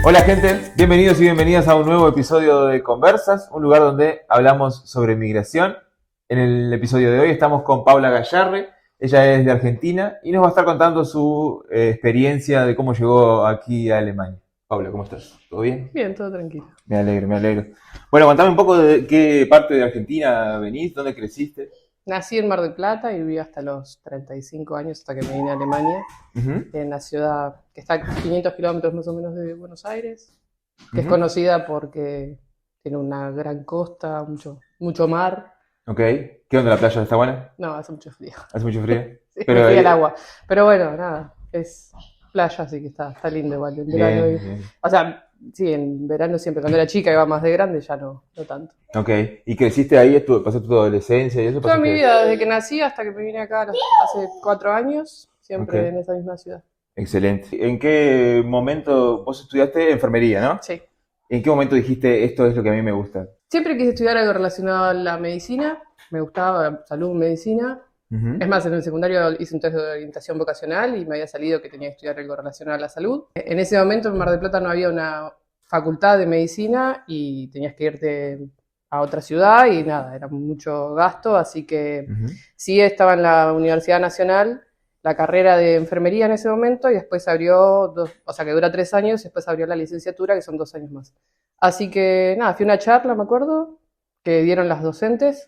Hola gente, bienvenidos y bienvenidas a un nuevo episodio de Conversas, un lugar donde hablamos sobre migración. En el episodio de hoy estamos con Paula Gallarre, ella es de Argentina y nos va a estar contando su experiencia de cómo llegó aquí a Alemania. Paula, ¿cómo estás? ¿Todo bien? Bien, todo tranquilo. Me alegro, me alegro. Bueno, contame un poco de qué parte de Argentina venís, dónde creciste. Nací en Mar del Plata y viví hasta los 35 años, hasta que me vine a Alemania, Ujú, en la ciudad que está a 500 kilómetros más o menos de Buenos Aires, que es ujú. conocida porque tiene una gran costa, mucho mar. Ok, ¿qué onda la playa? ¿Está buena? No, hace mucho frío. ¿Hace mucho frío? Sí, me Pero fui al agua. Pero bueno, nada, es playa, así que está lindo igual. En verano, bien, bien. o sea, sí, en verano siempre, cuando era chica iba más de grande, ya no tanto. Ok, ¿y creciste ahí? ¿Pasaste tu adolescencia y eso? Toda mi ¿Pasaste? vida, desde que nací hasta que me vine acá hace 4 años, Ok, siempre en esa misma ciudad. excelente. ¿En qué momento vos estudiaste enfermería, no? Sí. ¿En qué momento dijiste esto es lo que a mí me gusta? Siempre quise estudiar algo relacionado a la medicina, me gustaba salud, medicina. Ujú, Es más, en el secundario hice un test de orientación vocacional y me había salido que tenía que estudiar algo relacionado a la salud. En ese momento en Mar del Plata no había una facultad de medicina y tenías que irte a otra ciudad y nada, era mucho gasto, así que ujú. sí estaba en la Universidad Nacional la carrera de enfermería en ese momento y después abrió, o sea que dura 3 años, y después abrió la licenciatura que son 2 años más. Así que nada, fui a una charla, me acuerdo, que dieron las docentes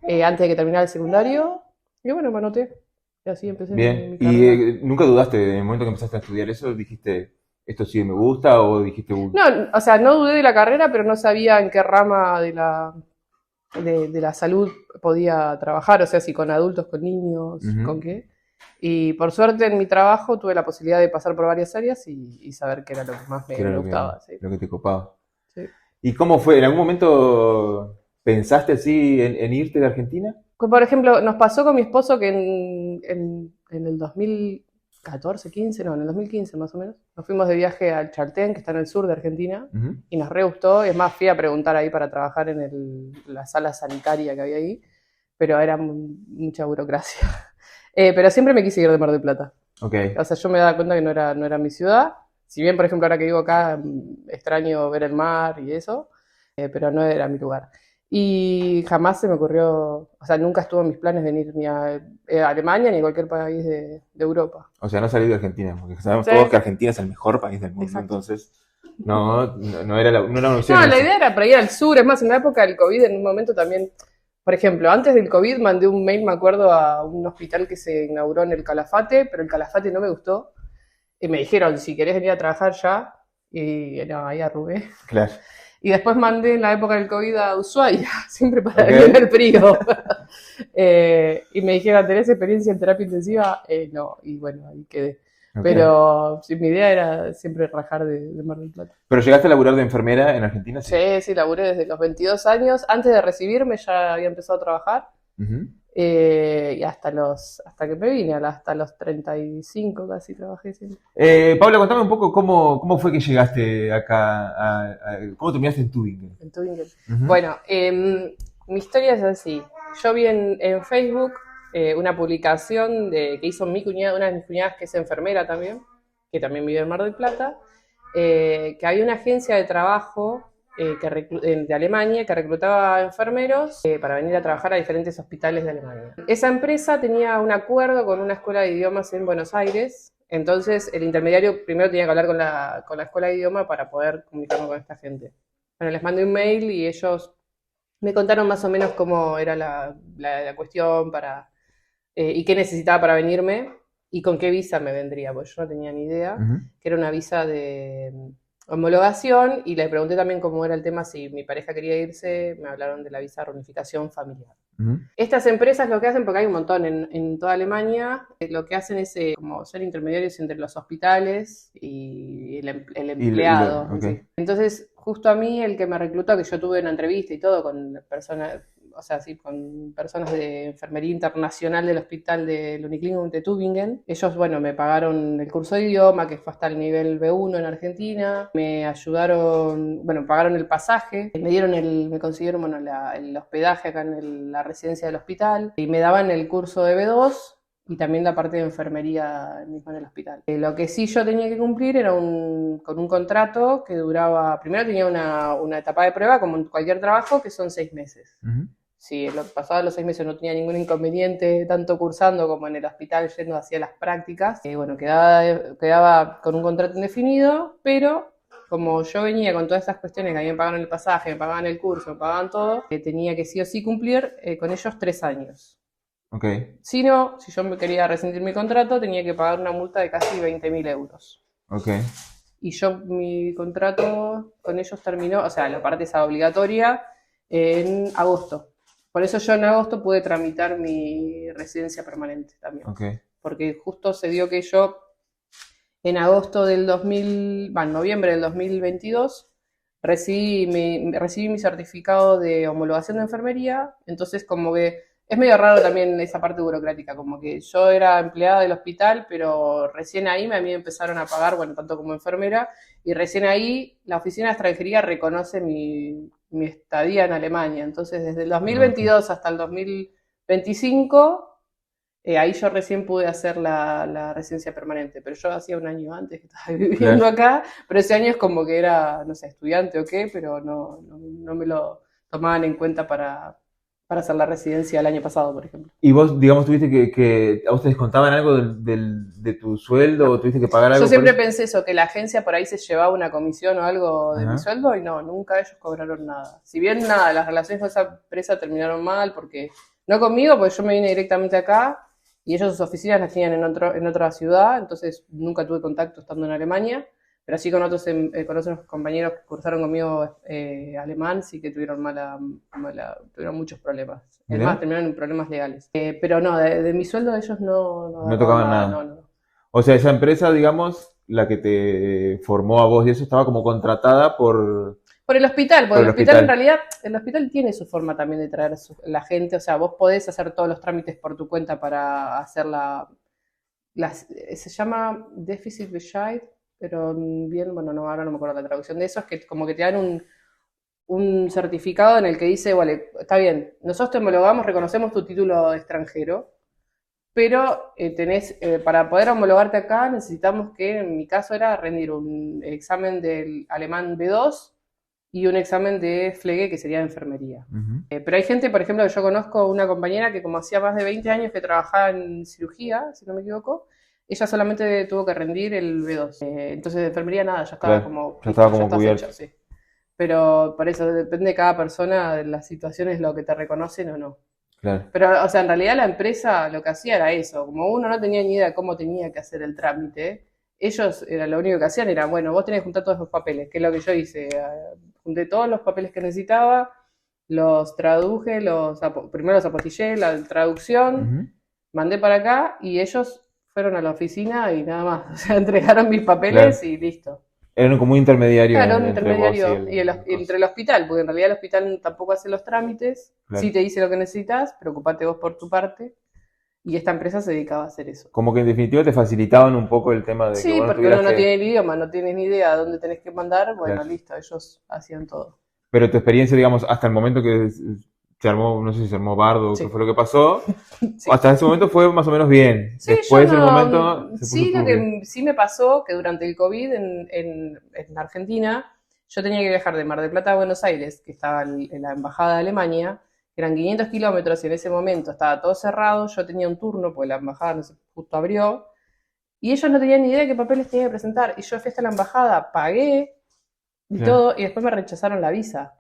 antes de que terminara el secundario y bueno, me anoté. Y así empecé mi Bien, ¿y carrera. nunca dudaste en el momento que empezaste a estudiar eso? ¿Dijiste esto sí me gusta o dijiste No, o sea, no dudé de la carrera, pero no sabía en qué rama de la salud podía trabajar, o sea, si con adultos, con niños, ujú, con qué. Y por suerte en mi trabajo tuve la posibilidad de pasar por varias áreas y saber qué era lo que más que me era gustaba. Sí, lo que te copaba? sí. ¿Y cómo fue? ¿En algún momento pensaste así en irte de Argentina? Por ejemplo, nos pasó con mi esposo que en el 2014, 15, no, en el 2015 más o menos, nos fuimos de viaje al Chaltén, que está en el sur de Argentina, Ujú, y nos re gustó. Es más, fui a preguntar ahí para trabajar en la sala sanitaria que había ahí, pero era mucha burocracia. Pero siempre me quise ir de Mar del Plata. ok, O sea, yo me daba cuenta que no era mi ciudad. Si bien, por ejemplo, ahora que vivo acá, extraño ver el mar y eso, pero no era mi lugar. Y jamás se me ocurrió, o sea, nunca estuvo en mis planes venir ni a Alemania ni a cualquier país de Europa. o sea, no salí de Argentina, porque sabemos Sí, todos que Argentina es el mejor país del mundo, exacto. entonces no era no era una opción No, la esa. idea era para ir al sur. Es más, en la época del COVID, en un momento también, por ejemplo, antes del COVID mandé un mail, me acuerdo, a un hospital que se inauguró en el Calafate, pero el Calafate no me gustó. Y me dijeron, si querés venir a trabajar ya, y no, ahí arrugué. Claro, Y después mandé en la época del COVID a Ushuaia, siempre para ok, venir el frío. Y me dijeron, ¿tenés experiencia en terapia intensiva? No, y bueno, ahí quedé. ok. Pero sí, mi idea era siempre rajar de Mar del Plata. ¿Pero llegaste a laburar de enfermera en Argentina? Sí. Sí, sí, laburé desde los 22 años. Antes de recibirme ya había empezado a trabajar. Ujú. Y hasta que me vine, hasta los 35 casi trabajé siempre. Paula, contame un poco cómo fue que llegaste acá, cómo terminaste en Tübingen. En Tübingen. Ujú, Bueno, mi historia es así. Yo vi en Facebook una publicación que hizo mi cuñada, una de mis cuñadas que es enfermera también, que también vive en Mar del Plata, que había una agencia de trabajo de Alemania que reclutaba enfermeros para venir a trabajar a diferentes hospitales de Alemania. Esa empresa tenía un acuerdo con una escuela de idiomas en Buenos Aires, entonces el intermediario primero tenía que hablar con la escuela de idioma para poder comunicarme con esta gente. Bueno, les mandé un mail y ellos me contaron más o menos cómo era la cuestión y qué necesitaba para venirme y con qué visa me vendría, porque yo no tenía ni idea, ujú. que era una visa de homologación, y les pregunté también cómo era el tema, si mi pareja quería irse, me hablaron de la visa de reunificación familiar. Ujú. Estas empresas lo que hacen, porque hay un montón en toda Alemania, lo que hacen es como ser intermediarios entre los hospitales y el empleado en Ok. sí. Entonces, justo a mí, el que me reclutó, que yo tuve una entrevista y todo con personas, o sea, sí, con personas de enfermería internacional del hospital del Uniklinikum de Tübingen, ellos, bueno, me pagaron el curso de idioma, que fue hasta el nivel B1 en Argentina, me ayudaron, bueno, pagaron el pasaje, me consiguieron, bueno, el hospedaje acá en la residencia del hospital, y me daban el curso de B2, y también la parte de enfermería mismo en el hospital. Lo que sí yo tenía que cumplir era con un contrato que duraba, primero tenía una etapa de prueba como en cualquier trabajo, que son 6 meses. Si pasado los 6 meses no tenía ningún inconveniente, tanto cursando como en el hospital yendo hacia las prácticas, bueno, quedaba con un contrato indefinido, pero como yo venía con todas esas cuestiones que a mí me pagaban el pasaje, me pagaban el curso, me pagaban todo, tenía que sí o sí cumplir con ellos 3 años. Ok. Si no, si yo me quería rescindir mi contrato, tenía que pagar una multa de casi 20.000 euros. Ok. Y mi contrato con ellos terminó, o sea, la parte esa obligatoria, en agosto. Por eso yo en agosto pude tramitar mi residencia permanente también. Ok. Porque justo se dio que yo en agosto del noviembre del 2022, recibí mi certificado de homologación de enfermería, entonces como que es medio raro también esa parte burocrática, como que yo era empleada del hospital, pero recién ahí a mí me empezaron a pagar, bueno, tanto como enfermera, y recién ahí la oficina de extranjería reconoce mi estadía en Alemania. Entonces, desde el 2022 hasta el 2025, ahí yo recién pude hacer la residencia permanente, pero yo hacía un año antes que estaba viviendo acá, pero ese año es como que era, no sé, estudiante o qué, pero no me lo tomaban en cuenta para hacer la residencia el año pasado, por ejemplo. ¿Y vos, digamos, tuviste que a vos te descontaban algo de tu sueldo o tuviste que pagar algo? Yo siempre pensé eso, que la agencia por ahí se llevaba una comisión o algo de mi sueldo y no, nunca ellos cobraron nada. Si bien nada, las relaciones con esa empresa terminaron mal porque, no conmigo, porque yo me vine directamente acá y ellos sus oficinas las tenían en otra ciudad, entonces nunca tuve contacto estando en Alemania, pero sí con otros compañeros que cursaron conmigo alemán, sí que tuvieron tuvieron muchos problemas. Es más, terminaron en problemas legales. Pero no, de mi sueldo ellos no tocaban nada. No. O sea, esa empresa, digamos, la que te formó a vos y eso estaba como contratada por el hospital, porque el hospital en realidad, el hospital tiene su forma también de traer la gente, o sea, vos podés hacer todos los trámites por tu cuenta para hacer se llama Deficit Bescheid, pero bien, bueno, no, ahora no me acuerdo la traducción de eso, es que como que te dan un certificado en el que dice, vale, está bien, nosotros te homologamos, reconocemos tu título de extranjero, pero para poder homologarte acá necesitamos que, en mi caso era rendir un examen del alemán B2 y un examen de FLEGE, que sería de enfermería. Pero hay gente, por ejemplo, que yo conozco una compañera que como hacía más de 20 años que trabajaba en cirugía, si no me equivoco, ella solamente tuvo que rendir el B2. Entonces de enfermería nada, ya estaba como cubierto. Hecho, sí. Pero por eso depende de cada persona, de las situaciones, lo que te reconocen o no. Claro. Pero, o sea, en realidad la empresa lo que hacía era eso. Como uno no tenía ni idea de cómo tenía que hacer el trámite, ellos lo único que hacían era, bueno, vos tenés que juntar todos los papeles, que es lo que yo hice. Junté todos los papeles que necesitaba, los traduje, primero los apostillé, la traducción, mandé para acá y ellos fueron a la oficina y nada más. O sea, entregaron mis papeles y listo. Eran como un intermediario. Claro, un intermediario entre el hospital, porque en realidad el hospital tampoco hace los trámites, sí te dice lo que necesitas, preocupate vos por tu parte, y esta empresa se dedicaba a hacer eso. Como que en definitiva te facilitaban un poco el tema de sí, que porque uno no tiene el idioma, no tienes ni idea de dónde tenés que mandar, bueno, listo, ellos hacían todo. Pero tu experiencia, digamos, hasta el momento que se armó, no sé si se armó bardo o qué fue lo que pasó, hasta ese momento fue más o menos bien. Sí, después del momento lo que sí me pasó, que durante el COVID en Argentina, yo tenía que viajar de Mar del Plata a Buenos Aires, que estaba en la embajada de Alemania, eran 500 kilómetros y en ese momento estaba todo cerrado, yo tenía un turno, porque la embajada no sé, justo abrió, y ellos no tenían ni idea de qué papeles tenía que presentar, y yo fui hasta la embajada, pagué y todo, y después me rechazaron la visa.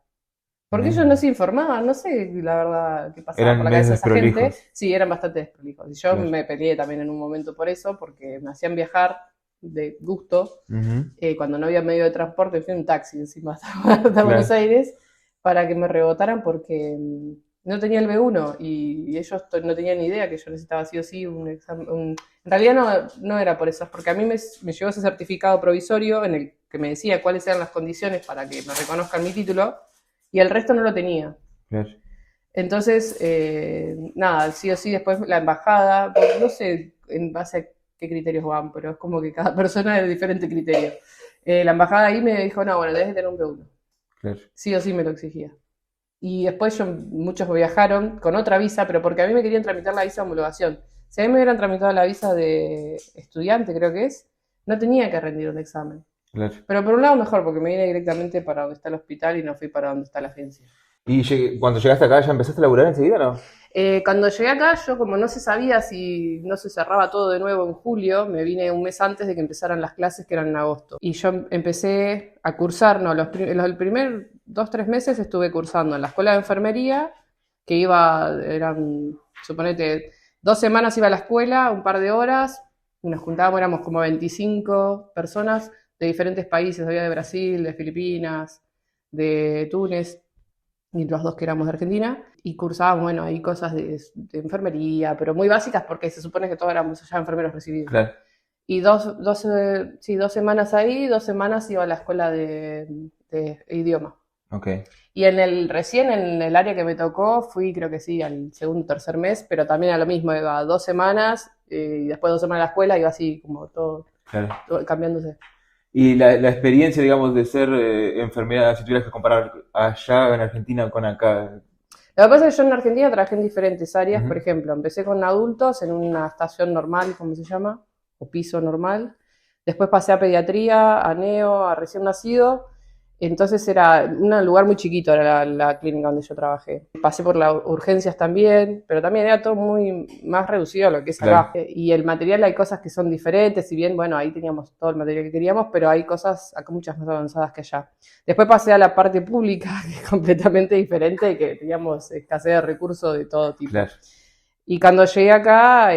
Porque ellos no se informaban, no sé la verdad qué pasaba por la cabeza de esa gente. Sí, eran bastante desprolijos. Y yo me peleé también en un momento por eso, porque me hacían viajar de gusto, cuando no había medio de transporte, fui en un taxi encima hasta Buenos Aires, para que me rebotaran porque no tenía el B1 y ellos no tenían ni idea que yo necesitaba sí o sí un examen. En realidad no era por eso, porque a mí me llegó ese certificado provisorio en el que me decía cuáles eran las condiciones para que me reconozcan mi título, y el resto no lo tenía. Claro. Entonces, nada, sí o sí después la embajada, no sé en base a qué criterios van, pero es como que cada persona es de diferente criterio. La embajada ahí me dijo, no, bueno, debes de tener un B1. Claro. Sí o sí me lo exigía. Y después muchos viajaron con otra visa, pero porque a mí me querían tramitar la visa de homologación. Si a mí me hubieran tramitado la visa de estudiante, creo que es, no tenía que rendir un examen. Claro. Pero por un lado mejor, porque me vine directamente para donde está el hospital y no fui para donde está la agencia. ¿Y cuando llegaste acá ya empezaste a laburar enseguida o no? Cuando llegué acá, yo como no se sabía si no se cerraba todo de nuevo en julio, me vine un mes antes de que empezaran las clases, que eran en agosto. Y yo empecé a cursar, no, los primer 2, 3 meses estuve cursando en la escuela de enfermería, que eran, suponete, 2 semanas iba a la escuela, un par de horas, y nos juntábamos, éramos como 25 personas de diferentes países, había de Brasil, de Filipinas, de Túnez, y los 2 que éramos de Argentina, y cursábamos, bueno, ahí cosas de enfermería, pero muy básicas porque se supone que todos éramos ya enfermeros recibidos. Claro. Y 2 semanas ahí, 2 semanas iba a la escuela de idioma. Ok. Y recién en el área que me tocó, fui creo que sí, al segundo, tercer mes, pero también a lo mismo, iba 2 semanas, y después 2 semanas a la escuela, iba así como todo cambiándose. Y la experiencia, digamos, de ser enfermera, si tuvieras que comparar allá en Argentina con acá. Lo que pasa es que yo en Argentina trabajé en diferentes áreas. Ujú. Por ejemplo, empecé con adultos en una estación normal, ¿cómo se llama? O piso normal. Después pasé a pediatría, a neo, a recién nacido. Entonces era un lugar muy chiquito, era la clínica donde yo trabajé. Pasé por las urgencias también, pero también era todo muy más reducido a lo que es acá. Claro. Y el material, hay cosas que son diferentes, si bien, bueno, ahí teníamos todo el material que queríamos, pero hay cosas acá muchas más avanzadas que allá. Después pasé a la parte pública, que es completamente diferente, que teníamos escasez de recursos de todo tipo. Claro. Y cuando llegué acá,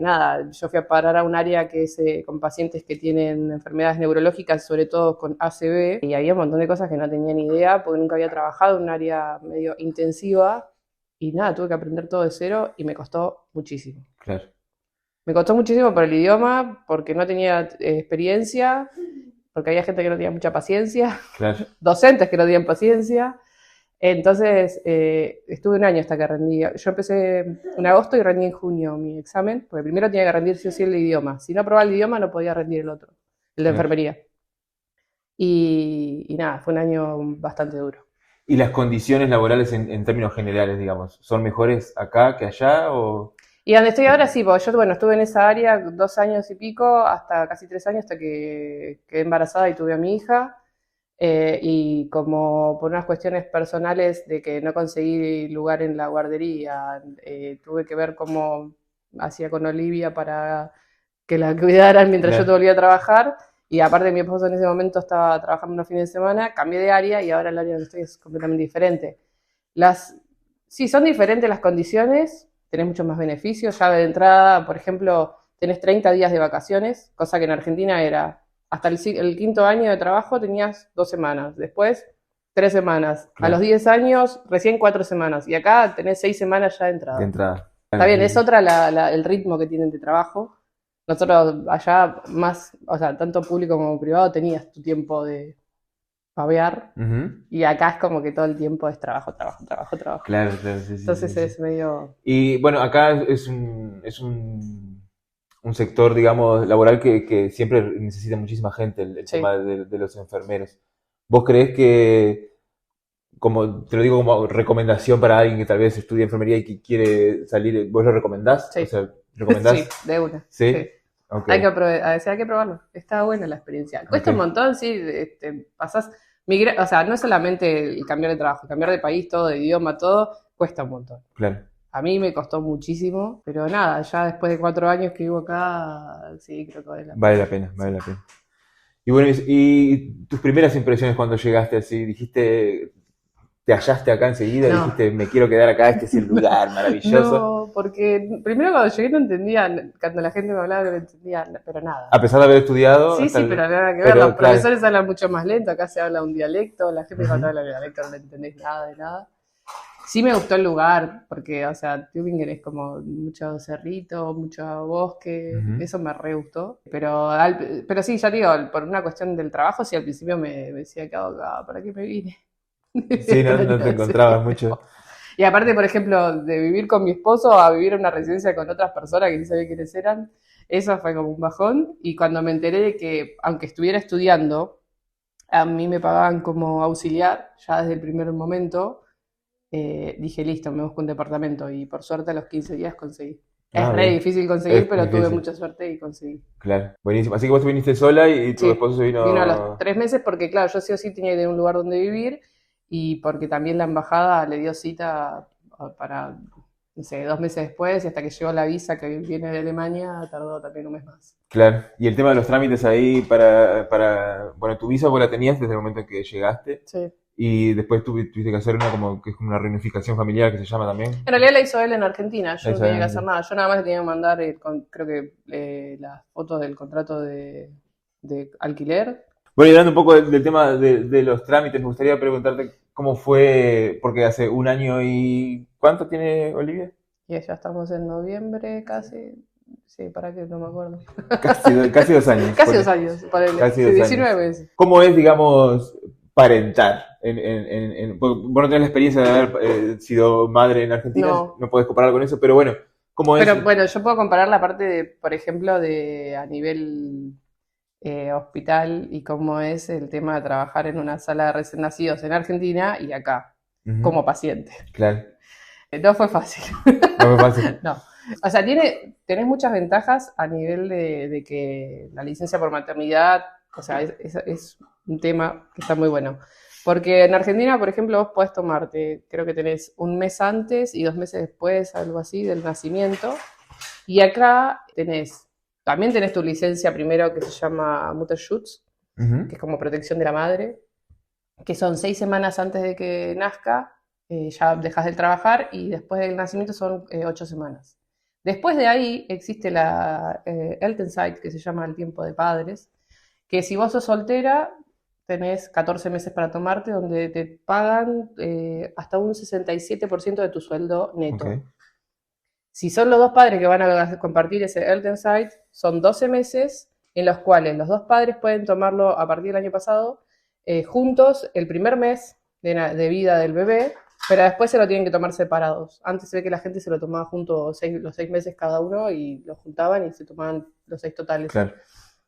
nada, yo fui a parar a un área que es con pacientes que tienen enfermedades neurológicas, sobre todo con ACV, y había un montón de cosas que no tenía ni idea, porque nunca había trabajado en un área medio intensiva, y nada, tuve que aprender todo de cero y me costó muchísimo. Claro. Me costó muchísimo por el idioma, porque no tenía experiencia, porque había gente que no tenía mucha paciencia, Claro. docentes que no tenían paciencia. Entonces, estuve un año hasta que rendí. Yo empecé en agosto y rendí en junio mi examen, porque primero tenía que rendir sí o sí el idioma. Si no aprobaba el idioma, no podía rendir el otro, el de enfermería. Y nada, fue un año bastante duro. ¿Y las condiciones laborales en términos generales, digamos, son mejores acá que allá? Y donde estoy ahora sí, porque yo, bueno, estuve en esa área 2 años y pico, hasta casi 3 años, hasta que quedé embarazada y tuve a mi hija. Y como por unas cuestiones personales de que no conseguí lugar en la guardería, tuve que ver cómo hacía con Olivia para que la cuidaran mientras yo volvía a trabajar. Y aparte mi esposo en ese momento estaba trabajando unos fines de semana, cambié de área y ahora el área donde estoy es completamente diferente. Sí, son diferentes las condiciones, tenés muchos más beneficios. Ya de entrada, por ejemplo, tenés 30 días de vacaciones, cosa que en Argentina era hasta el 5.º año de trabajo tenías 2 semanas, después 3 semanas, a los 10 años recién 4 semanas, y acá tenés 6 semanas ya de entrada. De entrada. Está bien, es otra el ritmo que tienen de trabajo. Nosotros allá más, o sea, tanto público como privado tenías tu tiempo de pavear, y acá es como que todo el tiempo es trabajo, trabajo, trabajo, trabajo. Claro, claro, sí. Entonces sí. es medio... Y bueno, acá es un sector, digamos, laboral que siempre necesita muchísima gente, el tema de los enfermeros. ¿Vos creés que, como te lo digo como recomendación para alguien que tal vez estudia enfermería y que quiere salir, vos lo recomendás? Sí. O sea, ¿recomendás? Sí, de una. ¿Sí? Sí. Okay. Hay que probarlo. Está buena la experiencia. Cuesta un montón, sí. Pasás, o sea, no es solamente el cambiar de trabajo, cambiar de país, todo, de idioma, todo, cuesta un montón. Claro. A mí me costó muchísimo, pero nada, ya después de 4 años que vivo acá, sí, creo que vale la pena. Vale la pena. Y bueno, ¿y tus primeras impresiones cuando llegaste así? ¿Dijiste, te hallaste acá enseguida? No. ¿Dijiste, me quiero quedar acá, este es el lugar maravilloso? No, porque primero cuando llegué no entendía, cuando la gente me hablaba no entendía, pero nada. A pesar de haber estudiado... Sí, pero nada que ver, los profesores hablan mucho más lento, acá se habla un dialecto, la gente cuando habla un dialecto no le entendés nada de nada. Sí me gustó el lugar, porque, o sea, Tübingen es como mucho cerrito, mucho bosque, eso me re gustó. Pero sí, ya digo, por una cuestión del trabajo, sí, al principio me decía, ¿qué hago acá? ¿Para qué me vine? Sí, no te encontrabas mucho. Y aparte, por ejemplo, de vivir con mi esposo a vivir en una residencia con otras personas que ni sabía quiénes eran, eso fue como un bajón. Y cuando me enteré de que, aunque estuviera estudiando, a mí me pagaban como auxiliar, ya desde el primer momento, dije, listo, me busco un departamento. Y por suerte a los 15 días conseguí. Es Ah, re bien. difícil conseguir, Es pero tuve difícil. mucha suerte y conseguí. Claro. Buenísimo. Así que vos te viniste sola y tu Sí, esposo se vino a los vino. 3 meses porque, claro, yo sí o sí tenía que tener un lugar donde vivir y porque también la embajada le dio cita para, no sé, 2 meses después y hasta que llegó la visa que viene de Alemania tardó también un mes más. Claro. Y el tema de los trámites ahí bueno, tu visa vos la tenías desde el momento en que llegaste Sí. y después tuviste que hacer una como que es como una reunificación familiar que se llama también. En realidad la hizo él en Argentina, yo no Eso tenía que hacer es. nada, yo nada más le tenía que mandar, creo que las fotos del contrato de alquiler. Bueno, y hablando un poco del tema de los trámites, me gustaría preguntarte cómo fue, porque hace un año y... ¿Cuánto tiene Olivia? Y ya estamos en noviembre casi. Sí, para que no me acuerdo. Casi 2 años. Casi 2 años, ponele. Casi Sí, 2 años. 19 meses. ¿Cómo es, digamos, parentar? Porque vos no tenés la experiencia de haber sido madre en Argentina, No. no podés comparar con eso, pero bueno, ¿cómo es? Pero bueno, yo puedo comparar la parte de, por ejemplo, de a nivel hospital y cómo es el tema de trabajar en una sala de recién nacidos en Argentina y acá, Ujú, como paciente. claro, No fue fácil. no me fácil. No. O sea, tenés muchas ventajas a nivel de que la licencia por maternidad, o sea, es un tema que está muy bueno. Porque en Argentina, por ejemplo, vos podés tomarte, creo que tenés un mes antes y 2 meses después, algo así, del nacimiento. Y acá también tenés tu licencia primero que se llama Mutterschutz, Ujú, que es como protección de la madre, que son 6 semanas antes de que nazca, ya dejas de trabajar y después del nacimiento son 8 semanas. Después de ahí existe la Elternzeit, que se llama el tiempo de padres, que si vos sos soltera, tenés 14 meses para tomarte, donde te pagan hasta un 67% de tu sueldo ok, neto. Si son los dos padres que van a compartir ese Elternzeit, son 12 meses en los cuales los dos padres pueden tomarlo a partir del año pasado juntos el primer mes de vida del bebé, pero después se lo tienen que tomar separados. Antes se ve que la gente se lo tomaba juntos los 6 meses cada uno y lo juntaban y se tomaban los 6 totales. claro,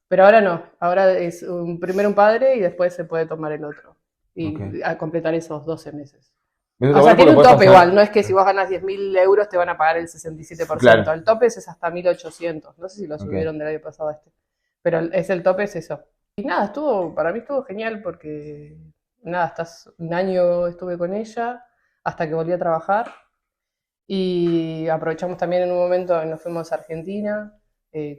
Pero ahora no, ahora es primero un padre y después se puede tomar el otro ok. y a completar esos 12 meses. Eso está O sea, bueno porque tiene lo un puedes tope igual, pasar. no es que si vos ganas 10.000 euros te van a pagar el 67%. Claro, El tope es hasta 1.800. No sé si lo ok. subieron del año pasado a este. Pero es el tope, es eso. Y nada, para mí estuvo genial porque, nada, un año estuve con ella hasta que volví a trabajar. Y aprovechamos también en un momento, nos fuimos a Argentina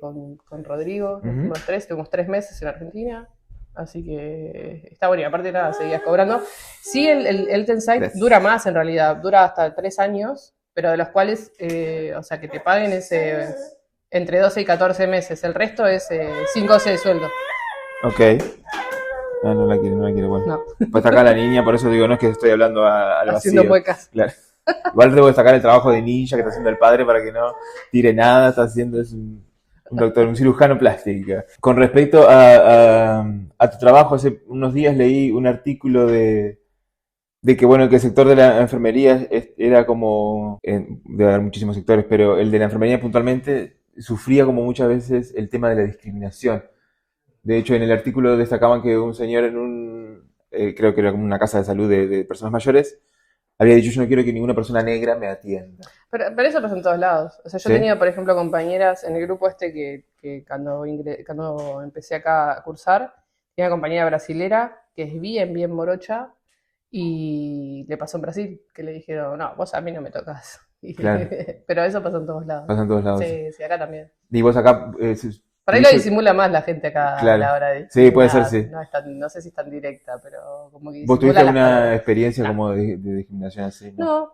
con Rodrigo, nos Ujú. fuimos estuvimos 3 meses en Argentina, así que está bueno, y aparte nada, seguías cobrando. Sí, el Tenside Gracias. dura más en realidad, dura hasta 3 años, pero de los cuales, o sea, que te paguen ese entre 12 y 14 meses, el resto es 5 o 6 de sueldo. Ok. Ah, no la quiere, no la quiere, bueno. No, Pues acá la niña, por eso digo, no es que estoy hablando al haciendo vacío. muecas. Claro. Igual debo destacar el trabajo de ninja que está haciendo el padre para que no tire nada, está haciendo, es un doctor, un cirujano plástico. Con respecto a tu trabajo, hace unos días leí un artículo de que, bueno, que el sector de la enfermería era como, debe haber muchísimos sectores, pero el de la enfermería puntualmente sufría como muchas veces el tema de la discriminación. De hecho, en el artículo destacaban que un señor creo que era como una casa de salud de personas mayores, había dicho, yo no quiero que ninguna persona negra me atienda. Pero eso pasa en todos lados. O sea, yo he ¿Sí? tenido, por ejemplo, compañeras en el grupo este que cuando empecé acá a cursar, tenía una compañera brasilera que es bien, bien morocha y le pasó en Brasil, que le dijeron, no, vos a mí no me tocas. Claro, Pero eso pasa en todos lados. pasa en todos lados. Sí, sí, acá también. Y vos acá Por ahí lo tuviste, disimula más la gente acá a claro, la hora de sí, puede ser, discriminar. sí. No sé si es tan directa, pero como que ¿Vos tuviste disimula las alguna palabras. experiencia No, como de discriminación así? No.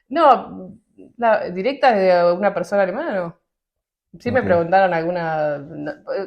no, no, directa de una persona alemana, no. Sí me Ok, preguntaron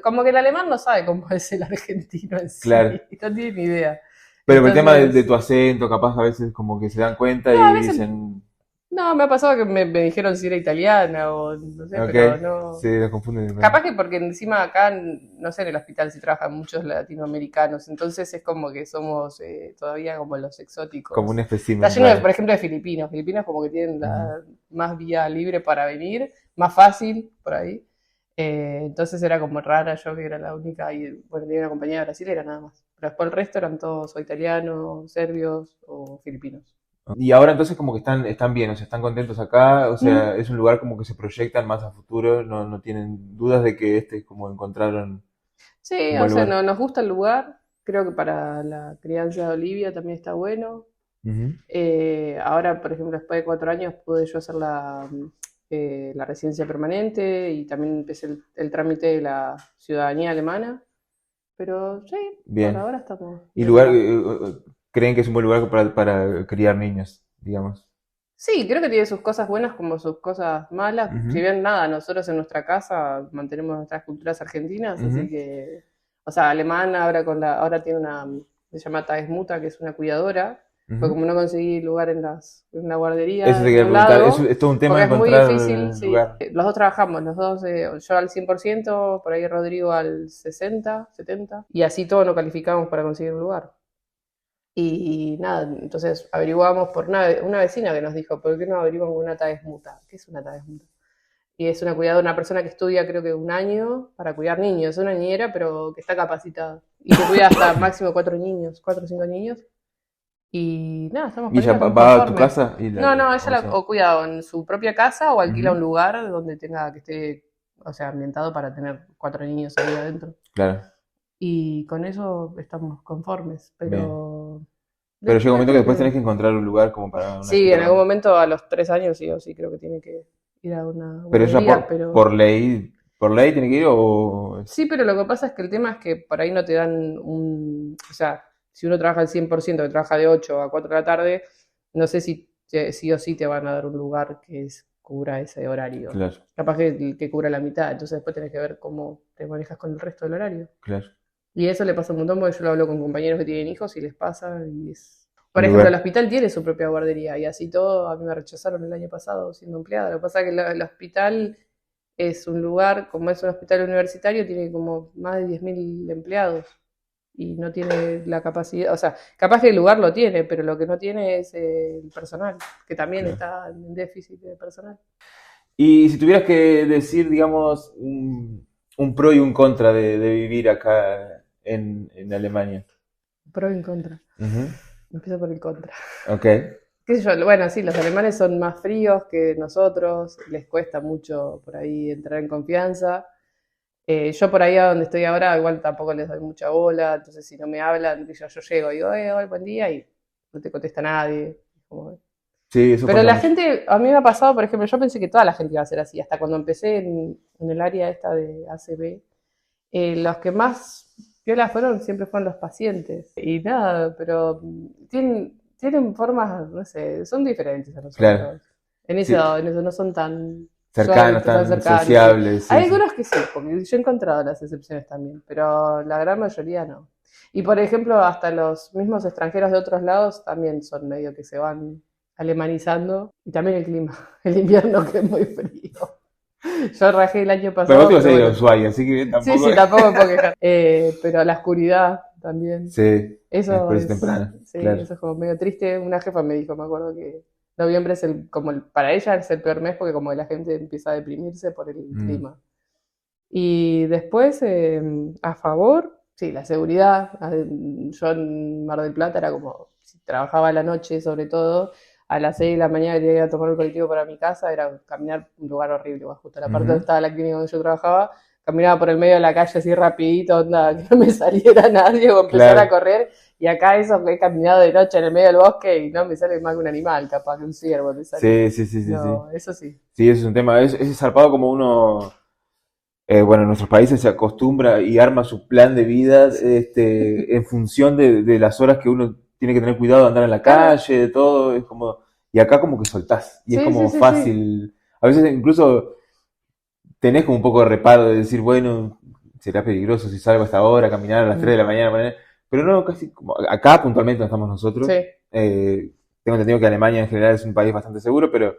como que el alemán no sabe cómo es el argentino en sí, claro. no tiene ni idea. Pero por el tema de Entonces, tu acento, capaz a veces como que se dan cuenta no, a y veces, dicen, no, me ha pasado que me dijeron si era italiana o no sé, ok, pero no. sí, los confunden. Capaz que porque encima acá, no sé, en el hospital sí trabajan muchos latinoamericanos, entonces es como que somos todavía como los Como un exóticos. Está espécimen, lleno, claro. por ejemplo, de filipinos. Filipinos como que tienen Ujú. más vía libre para venir, más fácil por ahí. Entonces era como rara yo que era la única y bueno, tenía una compañía brasilera nada más. Pero después el resto eran todos o italianos, serbios o filipinos. Y ahora entonces como que están bien, o sea, están contentos acá, o sea, es un lugar como que se proyectan más a futuro, no tienen dudas de que este es como encontraron Sí, un o buen sea, lugar. no, nos gusta el lugar. Creo que para la crianza de Olivia también está bueno. Ujú. Ahora, por ejemplo, después de 4 años pude yo hacer la residencia permanente y también empecé el trámite de la ciudadanía alemana. Pero sí, por Bien. ahora estamos ¿Y bien acá. creen que es un buen lugar para criar niños, digamos? Sí, creo que tiene sus cosas buenas como sus cosas malas. Si Ujú, bien nada, nosotros en nuestra casa mantenemos nuestras culturas argentinas, así ujú, que, o sea, alemán ahora ahora tiene se llama Tagesmutter, que es una cuidadora, pues ujú. como no conseguí lugar en la Eso guardería te en quería ningún preguntar, lado, es todo un tema porque es muy encontrar difícil, sí. lugar. Los dos trabajamos, los dos, yo al 100%, por ahí Rodrigo al 60, 70, y así todos no calificamos para conseguir un lugar. Y nada, entonces averiguamos por una vecina que nos dijo, ¿por qué no averiguan con una Tagesmutter? ¿Qué es una Tagesmutter? Y es una cuidadora, una persona que estudia creo que un año para cuidar niños, es una niñera pero que está capacitada y que cuida hasta máximo 4 niños, 4 o 5 niños. Y nada, estamos ¿Y con ella ella, estamos va a tu conformes. casa? No, no, ella O sea, o cuida en su propia casa o alquila ujú, un lugar donde tenga que esté, o sea, ambientado para tener 4 niños ahí adentro. claro, Y con eso estamos conformes, bien. pero Pero llega un después momento que creo después que tenés que encontrar un lugar como para una sí, chica en algún grande. momento a los 3 años sí o sí creo que tiene que ir a una Pero ella guardería, pero por ley tiene que ir o... sí, pero lo que pasa es que el tema es que por ahí no te dan o sea, si uno trabaja al 100%, que trabaja de 8 a 4 de la tarde, no sé si sí o sí te van a dar un lugar cubra ese horario. Claro, Capaz que cubra la mitad, entonces después tenés que ver cómo te manejas con el resto del horario. claro. Y eso le pasa un montón porque yo lo hablo con compañeros que tienen hijos y les pasa y es... Un Por ejemplo, el lugar, hospital tiene su propia guardería y así todo, a mí me rechazaron el año pasado siendo empleada. Lo que pasa es que el hospital es un lugar, como es un hospital universitario, tiene como más de 10.000 empleados y no tiene la capacidad, o sea, capaz que el lugar lo tiene, pero lo que no tiene es el personal, que también claro. está en déficit de personal. Y si tuvieras que decir, digamos, un pro y un contra de vivir acá en Alemania. Pro y en contra. Ujú, Empiezo por el contra. ok, Qué sé yo, bueno, sí, los alemanes son más fríos que nosotros, les cuesta mucho por ahí entrar en confianza. Yo por ahí a donde estoy ahora, igual tampoco les doy mucha bola, entonces si no me hablan, yo llego y digo, hola, buen día, y no te contesta nadie. Como- sí, eso Pero pasa la mucho. gente, a mí me ha pasado, por ejemplo, yo pensé que toda la gente iba a ser así, hasta cuando empecé en el área esta de ACB, los que más piola siempre fueron los pacientes. Y nada, pero tienen formas, no sé, son diferentes a Claro, nosotros. sí, En eso no son tan cercanos, suaves, tan tan cercanos, sí. sociables, sí, Hay sí. algunos que sí, porque yo he encontrado las excepciones también, pero la gran mayoría no. Y por ejemplo, hasta los mismos extranjeros de otros lados también son medio que se van alemanizando. Y también el clima, el invierno que es muy frío. Yo rajé el año Pero vos te pasado, ibas a pero ir a bueno. Ushuaia, así que Sí, tampoco... sí, tampoco me puedo quejar. Pero la oscuridad también. Sí, Eso por eso es, temprano, sí, claro. eso es como medio triste. Una jefa me dijo, me acuerdo que noviembre es para ella es el peor mes porque como la gente empieza a deprimirse por el Mm, clima. Y después, a favor, sí, la seguridad. Yo en Mar del Plata era como, si trabajaba a la noche sobre todo, a las 6 de la mañana que iba a tomar el colectivo para mi casa, era caminar un lugar horrible, justo la parte donde ujú. estaba la clínica donde yo trabajaba, caminaba por el medio de la calle así rapidito, onda, que no me saliera nadie o empezar a Claro, correr, y acá eso que he caminado de noche en el medio del bosque y no me sale más que un animal, capaz que un ciervo me salía. sí, sí, sí, sí, sí. No, eso sí. Sí, ese es un tema. Es zarpado como uno, bueno, en nuestros países se acostumbra y arma su plan de vida en función de las horas que uno tiene que tener cuidado de andar en la Claro, calle, de todo. Es como, y acá como que soltás. Y es sí, sí, como sí, sí. fácil. A veces incluso tenés como un poco de reparo de decir, bueno, será peligroso si salgo a esta hora, caminar a las 3 de Mm, la mañana. Pero no, casi como acá puntualmente no estamos sí. nosotros. Tengo entendido que Alemania en general es un país bastante seguro, pero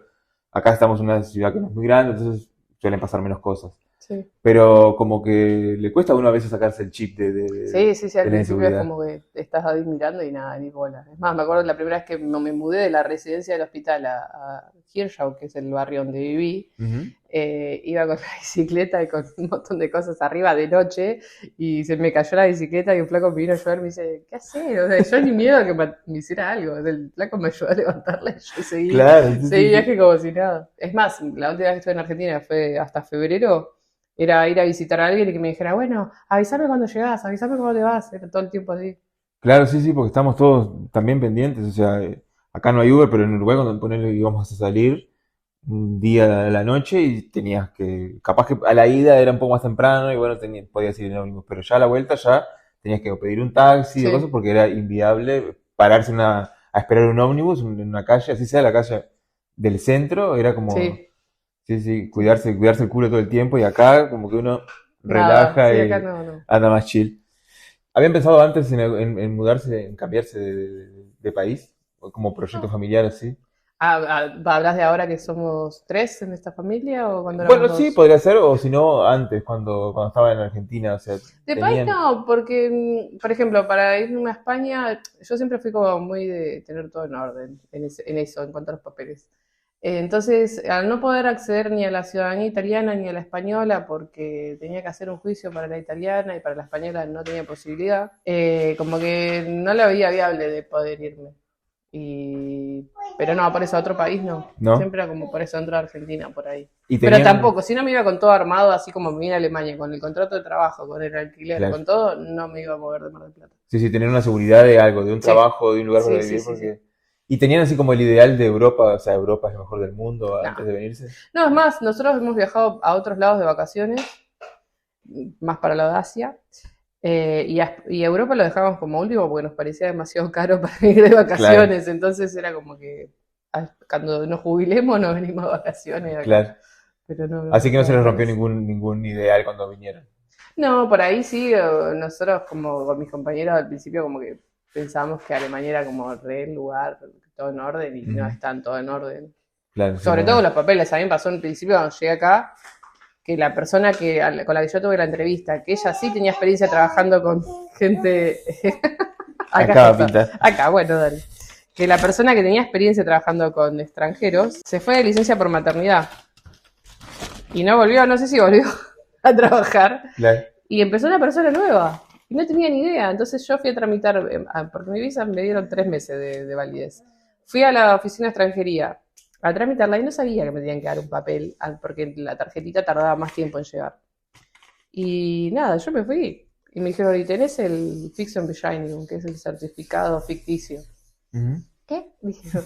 acá estamos en una ciudad que no es muy grande, entonces suelen pasar menos cosas. Sí. pero como que le cuesta a uno a veces sacarse el chip Sí, al de la principio es inseguridad. como que estás ahí mirando y nada, ni bola. Es más, me acuerdo la primera vez que me mudé de la residencia del hospital a Hirschau, que es el barrio donde viví, Ujú. iba con la bicicleta y con un montón de cosas arriba de noche y se me cayó la bicicleta y un flaco me vino a ayudar y me dice, ¿qué haces? O sea, yo ni miedo a que me hiciera algo. O sea, el flaco me ayudó a levantarla y yo Claro, sí, seguí sí, sí. viaje como si nada. Es más, la última vez que estuve en Argentina fue hasta febrero. Era ir a visitar a alguien y que me dijera, bueno, avísame cuando llegás, avísame cuando te vas. Era todo el tiempo así. Claro, sí, sí, porque estamos todos también pendientes. O sea, acá no hay Uber, pero en Uruguay cuando ponele que íbamos a salir un día de la noche y tenías que, capaz que a la ida era un poco más temprano y bueno, podías ir en ómnibus, pero ya a la vuelta ya tenías que pedir un taxi o cosas Sí, porque era inviable pararse a esperar un ómnibus en una calle, así sea la calle del centro, era como, sí, sí, sí, sí. cuidarse el culo todo el tiempo y acá como que uno Nada, relaja sí, acá y no, no. anda más chill. ¿Habían pensado antes en mudarse, en cambiarse de país? ¿O como proyecto No. familiar así? ¿Hablas de ahora que somos tres en esta familia o cuando éramos Bueno, sí, dos? podría ser, o si no, antes, cuando estaba en Argentina, o sea, De país tenían... no, porque, por ejemplo, para irme a España, yo siempre fui como muy de tener todo en orden, en eso, en cuanto a los papeles. Entonces, al no poder acceder ni a la ciudadanía italiana ni a la española, porque tenía que hacer un juicio para la italiana y para la española no tenía posibilidad, como que no la veía viable de poder irme. Y... Pero no, por eso a otro país no. ¿No? Siempre era como por eso entro a Argentina, por ahí. Y Pero tenían... tampoco, si no me iba con todo armado, así como me vine a Alemania, con el contrato de trabajo, con el alquiler, Claro. con todo, no me iba a mover de Mar del Plata. Sí, sí, tenían una seguridad de algo, de un Sí, trabajo, de un lugar para sí, vivir, sí, sí. porque... Y tenían así como el ideal de Europa, o sea, Europa es lo mejor del mundo No. antes de venirse. No, es más, nosotros hemos viajado a otros lados de vacaciones, más para la de Asia, y a Europa lo dejamos como último porque nos parecía demasiado caro para ir de Claro, vacaciones, entonces era como que cuando nos jubilemos nos venimos de vacaciones acá. claro. Pero no, Así que no se les nada de rompió eso. ningún ideal cuando vinieron. No, por ahí sí, nosotros como con mis compañeros al principio como que pensábamos que Alemania era como re el lugar, todo en orden y no Ujú. está todo en orden. Claro, sí, Sobre no, todo con no. los papeles, a mí me pasó en principio cuando llegué acá, que la persona con la que yo tuve la entrevista, que ella sí tenía experiencia trabajando con gente, acá Acaba a está, pintar. acá, bueno, dale. Que la persona que tenía experiencia trabajando con extranjeros se fue de licencia por maternidad y no volvió, no sé si volvió a trabajar. Claro, Y empezó una persona nueva. Y no tenía ni idea. Entonces yo fui a tramitar, porque mi visa me dieron 3 meses de validez. Fui a la oficina de extranjería a tramitarla y no sabía que me tenían que dar un papel, porque la tarjetita tardaba más tiempo en llegar. Y nada, yo me fui. Y me dijeron, ¿y tenés el Fiction Bescheinigung, que es el certificado ficticio? ujú. ¿Qué? Dije yo,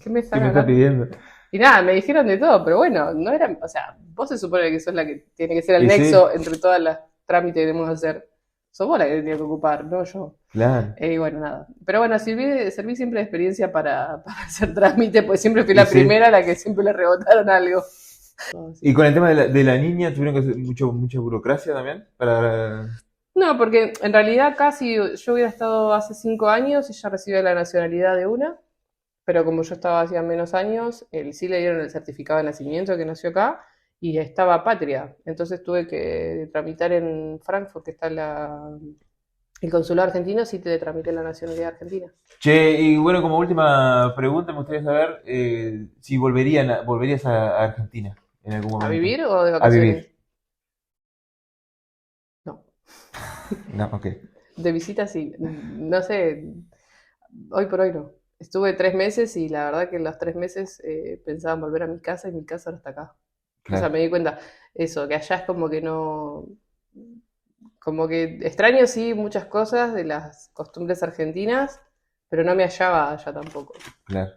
¿qué me ¿Qué están me está hablando? pidiendo? Y nada, me dijeron de todo, pero bueno, no era, o sea, vos se supone que sos la que tiene que ser el Y sí, nexo entre todas las trámites que debemos hacer. Sos vos la que tenía que ocupar, no yo. claro. Y bueno, nada. Pero bueno, serví siempre de experiencia para hacer trámite, pues siempre fui Y la sí. primera a la que siempre le rebotaron algo. Y con el tema de la niña, tuvieron que hacer mucha burocracia también para... No, porque en realidad casi yo hubiera estado hace 5 años, ella recibió la nacionalidad de una, pero como yo estaba hacía menos años, sí le dieron el certificado de nacimiento que nació acá y estaba patria. Entonces tuve que tramitar en Frankfurt, que está el consulado argentino, sí te tramité la nacionalidad argentina. Che, y bueno, como última pregunta, me gustaría saber si volverías a Argentina en algún ¿A momento. vivir o de A vacaciones? vivir. No. No, ok. De visita sí. No sé, hoy por hoy no. Estuve 3 meses y la verdad que en los 3 meses pensaba en volver a mi casa y mi casa ahora está acá. O sea, Claro, me di cuenta, eso, que allá es como que no, como que extraño sí muchas cosas de las costumbres argentinas, pero no me hallaba allá tampoco. claro.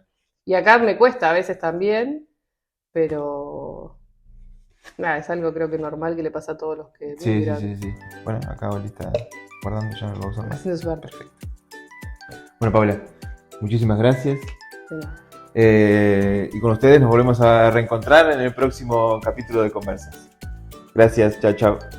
Y acá me cuesta a veces también, pero nada, es algo creo que normal que le pasa a todos los que Sí, sí, migran. sí, sí. Bueno, acá lista guardando, ya no lo voy a usar más. Haciendo su arte. Perfecto. Bueno, Paula, muchísimas gracias. De nada. Y con ustedes nos volvemos a reencontrar en el próximo capítulo de Conversas. Gracias, chao, chao.